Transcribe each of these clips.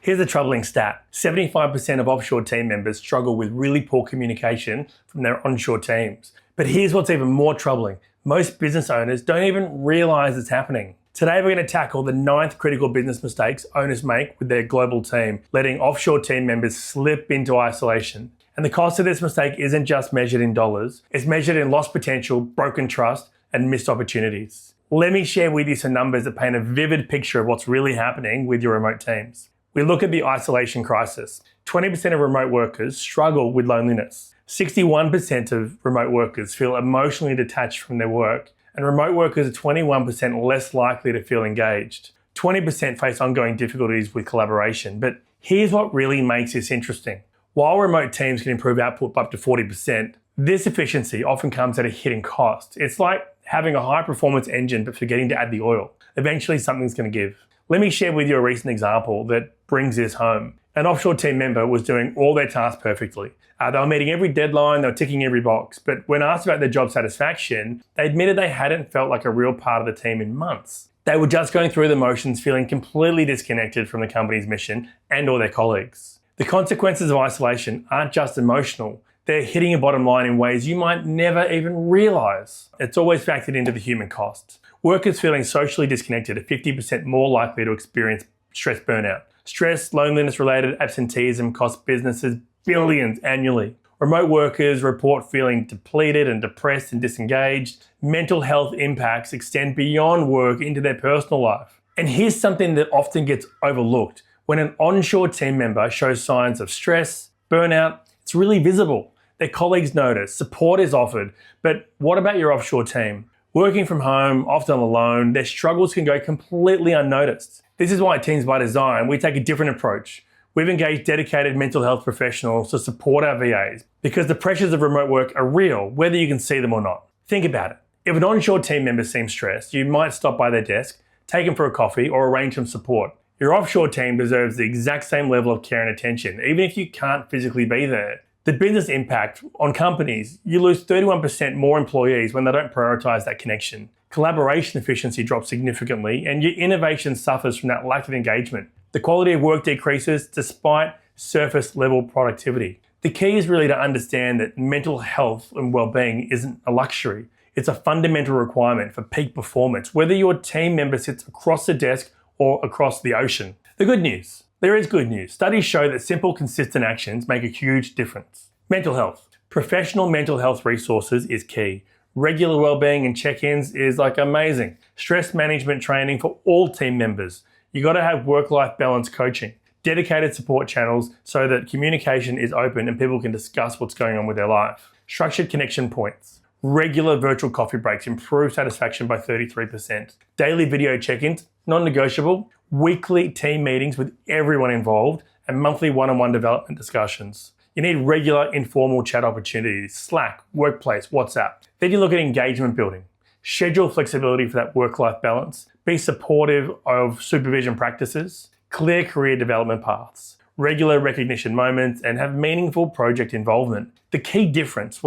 Here's a troubling stat. 75% of offshore team members struggle with really poor communication from their onshore teams. But here's what's even more troubling. Most business owners don't even realize it's happening. Today, we're going to tackle the 9th critical business mistakes owners make with their global team, letting offshore team members slip into isolation. And the cost of this mistake isn't just measured in dollars, it's measured in lost potential, broken trust, and missed opportunities. Let me share with you some numbers that paint a vivid picture of what's really happening with your remote teams. We look at the isolation crisis. 20% of remote workers struggle with loneliness. 61% of remote workers feel emotionally detached from their work, and remote workers are 21% less likely to feel engaged. 20% face ongoing difficulties with collaboration. But here's what really makes this interesting. While remote teams can improve output by up to 40%, this efficiency often comes at a hidden cost. It's like having a high-performance engine but forgetting to add the oil. Eventually, something's going to give. Let me share with you a recent example that brings this home. An offshore team member was doing all their tasks perfectly. They were meeting every deadline, they were ticking every box, but when asked about their job satisfaction, they admitted they hadn't felt like a real part of the team in months. They were just going through the motions, feeling completely disconnected from the company's mission and all their colleagues. The consequences of isolation aren't just emotional, they're hitting your bottom line in ways you might never even realize. It's always factored into the human cost. Workers feeling socially disconnected are 50% more likely to experience stress burnout. Stress, loneliness-related absenteeism costs businesses billions annually. Remote workers report feeling depleted and depressed and disengaged. Mental health impacts extend beyond work into their personal life. And here's something that often gets overlooked. When an onshore team member shows signs of stress, burnout, it's really visible. Their colleagues notice, support is offered. But what about your offshore team? Working from home, often alone, their struggles can go completely unnoticed. This is why at Teams by Design, we take a different approach. We've engaged dedicated mental health professionals to support our VAs because the pressures of remote work are real, whether you can see them or not. Think about it. If an onshore team member seems stressed, you might stop by their desk, take them for a coffee, or arrange some support. Your offshore team deserves the exact same level of care and attention, even if you can't physically be there. The business impact on companies, you lose 31% more employees when they don't prioritize that connection. Collaboration efficiency drops significantly, and your innovation suffers from that lack of engagement. The quality of work decreases despite surface level productivity. The key is really to understand that mental health and well-being isn't a luxury. It's a fundamental requirement for peak performance, whether your team member sits across the desk or across the ocean. The good news. There is good news. Studies show that simple, consistent actions make a huge difference. Mental health. Professional mental health resources is key. Regular well-being and check-ins is amazing. Stress management training for all team members. You got to have work-life balance coaching. Dedicated support channels so that communication is open and people can discuss what's going on with their life. Structured connection points. Regular virtual coffee breaks improve satisfaction by 33%. Daily video check-ins, non-negotiable. Weekly team meetings with everyone involved and monthly one-on-one development discussions. You need regular informal chat opportunities, Slack, Workplace, WhatsApp. Then you look at engagement building. Schedule flexibility for that work-life balance. Be supportive of supervision practices. Clear career development paths. Regular recognition moments and have meaningful project involvement. The key difference,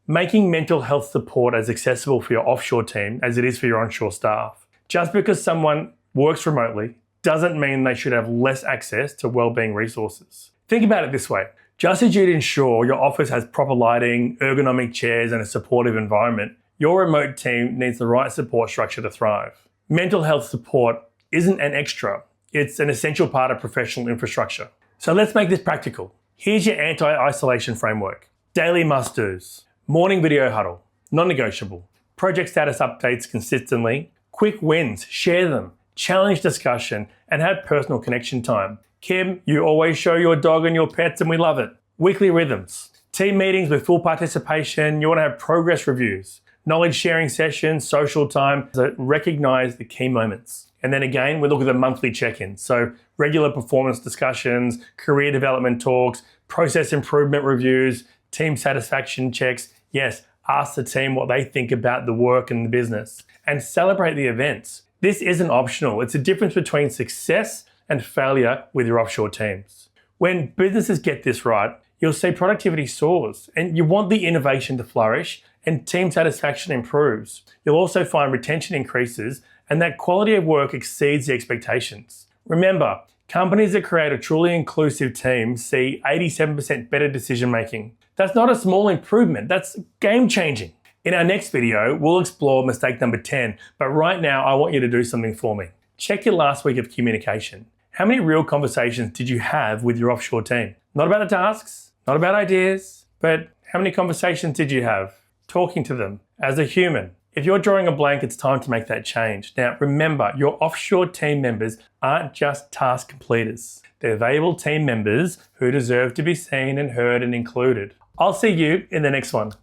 making mental health support as accessible for your offshore team as it is for your onshore staff. Just because someone works remotely doesn't mean they should have less access to well-being resources. Think about it this way. Just as you'd ensure your office has proper lighting, ergonomic chairs, and a supportive environment, your remote team needs the right support structure to thrive. Mental health support isn't an extra. It's an essential part of professional infrastructure. So let's make this practical. Here's your anti-isolation framework. Daily must-dos. Morning video huddle. Non-negotiable. Project status updates consistently. Quick wins. Share them. Challenge discussion, and have personal connection time. Kim, you always show your dog and your pets and we love it. Weekly rhythms. Team meetings with full participation. You want to have progress reviews. Knowledge sharing sessions, social time. So recognize the key moments. And then again, we look at the monthly check-ins. So regular performance discussions, career development talks, process improvement reviews, team satisfaction checks. Yes, ask the team what they think about the work and the business. And celebrate the events. This isn't optional. It's a difference between success and failure with your offshore teams. When businesses get this right, you'll see productivity soars and you want the innovation to flourish and team satisfaction improves. You'll also find retention increases and that quality of work exceeds the expectations. Remember, Companies that create a truly inclusive team see 87% better decision making. That's not a small improvement, that's game changing. In our next video, we'll explore mistake number 10, but right now I want you to do something for me. Check your last week of communication. How many real conversations did you have with your offshore team? Not about the tasks, not about ideas, but how many conversations did you have? Talking to them as a human. If you're drawing a blank, it's time to make that change. Now, remember, your offshore team members aren't just task completers. They're valuable team members who deserve to be seen and heard and included. I'll see you in the next one.